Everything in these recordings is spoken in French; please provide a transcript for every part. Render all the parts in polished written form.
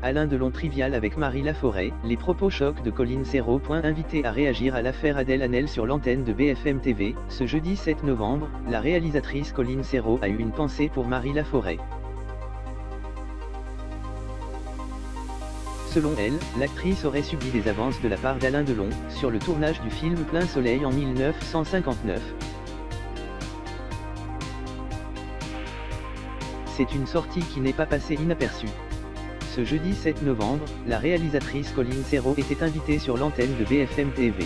Alain Delon trivial avec Marie Laforêt, les propos chocs de Colin Serrault. Invité à réagir à l'affaire Adèle Haenel sur l'antenne de BFM TV, ce jeudi 7 novembre, la réalisatrice Colin Serrault a eu une pensée pour Marie Laforêt. Selon elle, l'actrice aurait subi des avances de la part d'Alain Delon, sur le tournage du film Plein Soleil en 1959. C'est une sortie qui n'est pas passée inaperçue. Ce jeudi 7 novembre, la réalisatrice Colin Serrault était invitée sur l'antenne de BFM TV.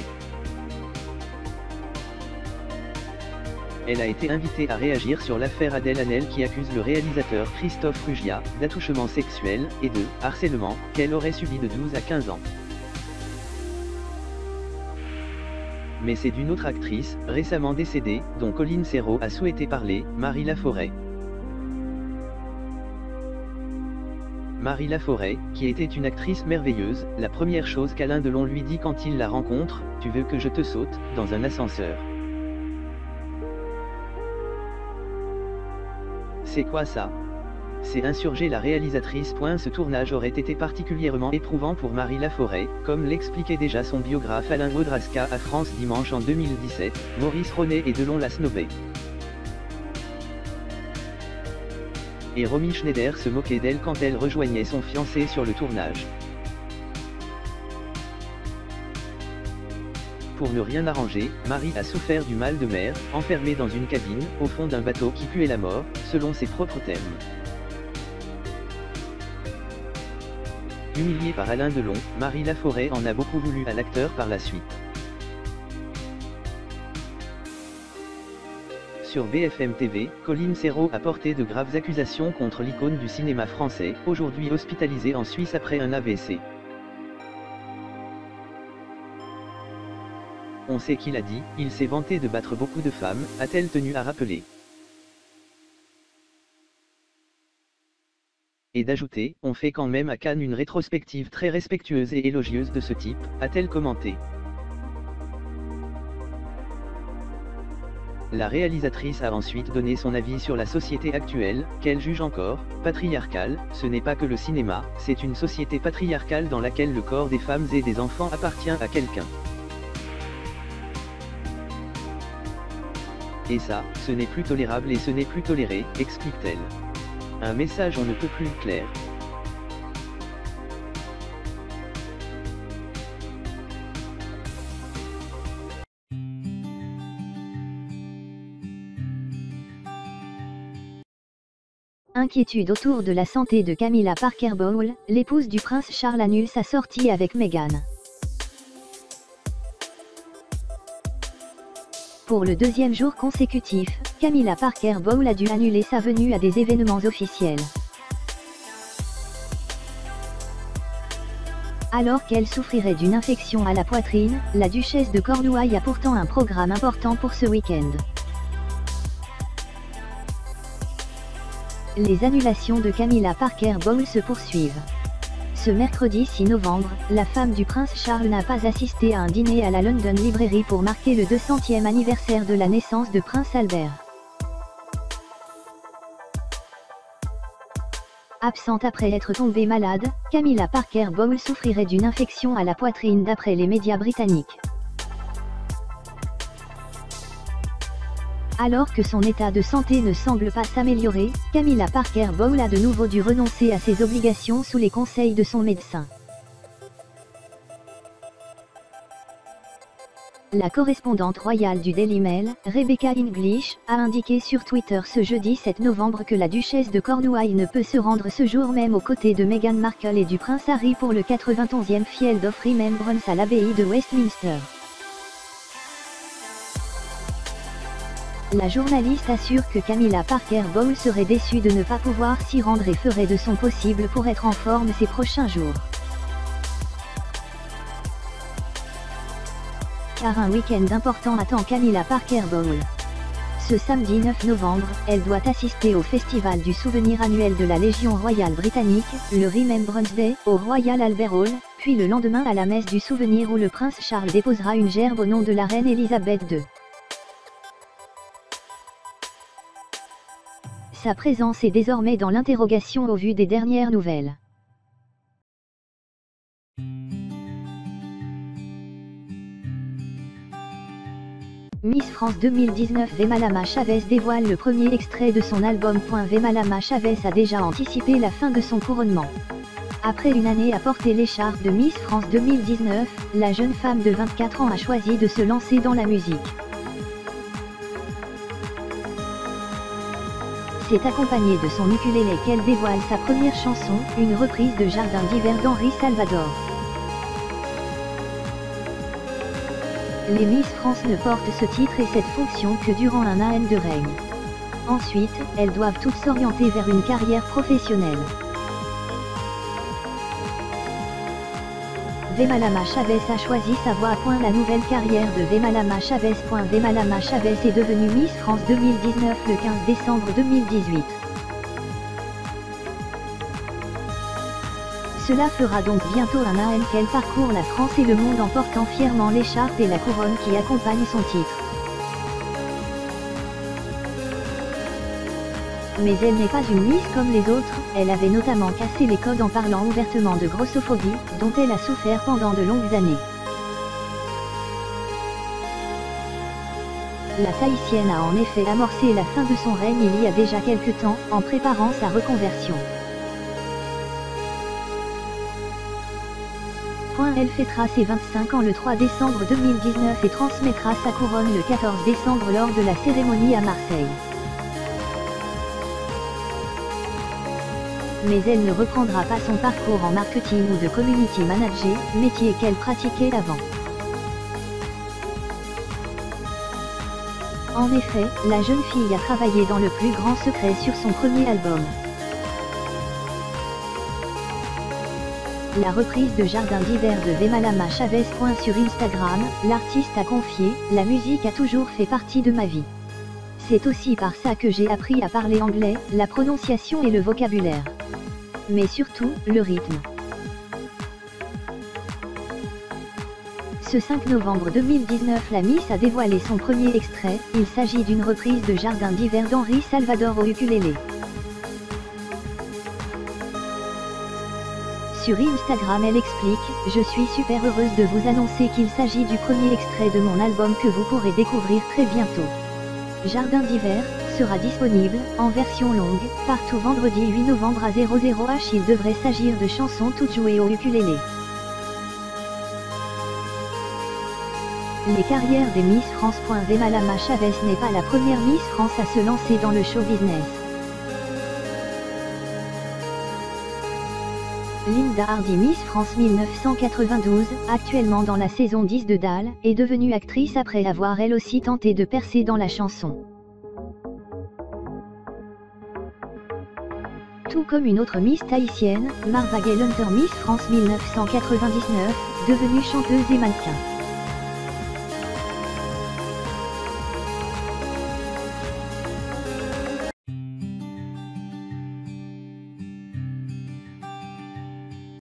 Elle a été invitée à réagir sur l'affaire Adèle Haenel qui accuse le réalisateur Christophe Ruggia d'attouchement sexuel et de harcèlement qu'elle aurait subi de 12 à 15 ans. Mais c'est d'une autre actrice, récemment décédée, dont Colin Serrault a souhaité parler, Marie Laforêt. Marie Laforêt, qui était une actrice merveilleuse, la première chose qu'Alain Delon lui dit quand il la rencontre, « Tu veux que je te saute, dans un ascenseur ?» C'est quoi ça? C'est insurger la réalisatrice. Ce tournage aurait été particulièrement éprouvant pour Marie Laforêt, comme l'expliquait déjà son biographe Alain Audrasca à France Dimanche en 2017, Maurice Ronet et Delon la snobaient. Et Romy Schneider se moquait d'elle quand elle rejoignait son fiancé sur le tournage. Pour ne rien arranger, Marie a souffert du mal de mer, enfermée dans une cabine, au fond d'un bateau qui puait la mort, selon ses propres termes. Humiliée par Alain Delon, Marie Laforêt en a beaucoup voulu à l'acteur par la suite. Sur BFM TV, Colin Serrault a porté de graves accusations contre l'icône du cinéma français, aujourd'hui hospitalisée en Suisse après un AVC. On sait qu'il a dit, il s'est vanté de battre beaucoup de femmes, a-t-elle tenu à rappeler. Et d'ajouter, on fait quand même à Cannes une rétrospective très respectueuse et élogieuse de ce type, a-t-elle commenté. La réalisatrice a ensuite donné son avis sur la société actuelle, qu'elle juge encore patriarcale. Ce n'est pas que le cinéma, c'est une société patriarcale dans laquelle le corps des femmes et des enfants appartient à quelqu'un. Et ça, ce n'est plus tolérable et ce n'est plus toléré, explique-t-elle. Un message on ne peut plus clair. Inquiétude autour de la santé de Camilla Parker Bowles, l'épouse du prince Charles annule sa sortie avec Meghan. Pour le deuxième jour consécutif, Camilla Parker Bowles a dû annuler sa venue à des événements officiels. Alors qu'elle souffrirait d'une infection à la poitrine, la duchesse de Cornouailles a pourtant un programme important pour ce week-end. Les annulations de Camilla Parker Bowles se poursuivent. Ce mercredi 6 novembre, la femme du prince Charles n'a pas assisté à un dîner à la London Library pour marquer le 200e anniversaire de la naissance de prince Albert. Absente après être tombée malade, Camilla Parker Bowles souffrirait d'une infection à la poitrine d'après les médias britanniques. Alors que son état de santé ne semble pas s'améliorer, Camilla Parker Bowles a de nouveau dû renoncer à ses obligations sous les conseils de son médecin. La correspondante royale du Daily Mail, Rebecca English, a indiqué sur Twitter ce jeudi 7 novembre que la duchesse de Cornouailles ne peut se rendre ce jour même aux côtés de Meghan Markle et du prince Harry pour le 91e Field of Remembrance à l'abbaye de Westminster. La journaliste assure que Camilla Parker Bowles serait déçue de ne pas pouvoir s'y rendre et ferait de son possible pour être en forme ces prochains jours. Car un week-end important attend Camilla Parker Bowles. Ce samedi 9 novembre, elle doit assister au Festival du souvenir annuel de la Légion royale britannique, le Remembrance Day, au Royal Albert Hall, puis le lendemain à la messe du souvenir où le prince Charles déposera une gerbe au nom de la reine Elisabeth II. Sa présence est désormais dans l'interrogation au vu des dernières nouvelles. Miss France 2019 Vemalama Chavez dévoile le premier extrait de son album. Vemalama Chavez a déjà anticipé la fin de son couronnement. Après une année à porter l'écharpe de Miss France 2019, la jeune femme de 24 ans a choisi de se lancer dans la musique. C'est accompagné de son ukulélé qu'elle dévoile sa première chanson, une reprise de Jardin d'hiver d'Henri Salvador. Les Miss France ne portent ce titre et cette fonction que durant un an de règne. Ensuite, elles doivent toutes s'orienter vers une carrière professionnelle. Vemalama Chavez a choisi sa voie. La nouvelle carrière de Vemalama Chavez. Vemalama Chavez est devenue Miss France 2019 le 15 décembre 2018. Cela fera donc bientôt un an qu'elle parcourt la France et le monde en portant fièrement l'écharpe et la couronne qui accompagnent son titre. Mais elle n'est pas une Miss comme les autres, elle avait notamment cassé les codes en parlant ouvertement de grossophobie, dont elle a souffert pendant de longues années. La Tahitienne a en effet amorcé la fin de son règne il y a déjà quelque temps, en préparant sa reconversion. Elle fêtera ses 25 ans le 3 décembre 2019 et transmettra sa couronne le 14 décembre lors de la cérémonie à Marseille. Mais elle ne reprendra pas son parcours en marketing ou de community manager, métier qu'elle pratiquait avant. En effet, la jeune fille a travaillé dans le plus grand secret sur son premier album. La reprise de Jardin d'hiver de Vemalama Chavez. Sur Instagram, l'artiste a confié « La musique a toujours fait partie de ma vie. C'est aussi par ça que j'ai appris à parler anglais, la prononciation et le vocabulaire. Mais surtout, le rythme. » Ce 5 novembre 2019, la Miss a dévoilé son premier extrait, il s'agit d'une reprise de Jardin d'hiver d'Henri Salvador au ukulélé. Sur Instagram elle explique « Je suis super heureuse de vous annoncer qu'il s'agit du premier extrait de mon album que vous pourrez découvrir très bientôt. Jardin d'hiver sera disponible, en version longue, partout vendredi 8 novembre à 00h. Il devrait s'agir de chansons toutes jouées au ukulélé. » Les carrières des Miss France. Vemalama Chavez n'est pas la première Miss France à se lancer dans le show business. Linda Hardy, Miss France 1992, actuellement dans la saison 10 de Dalle, est devenue actrice après avoir elle aussi tenté de percer dans la chanson. Tout comme une autre Miss tahitienne, Marva Gay Hunter, Miss France 1999, devenue chanteuse et mannequin.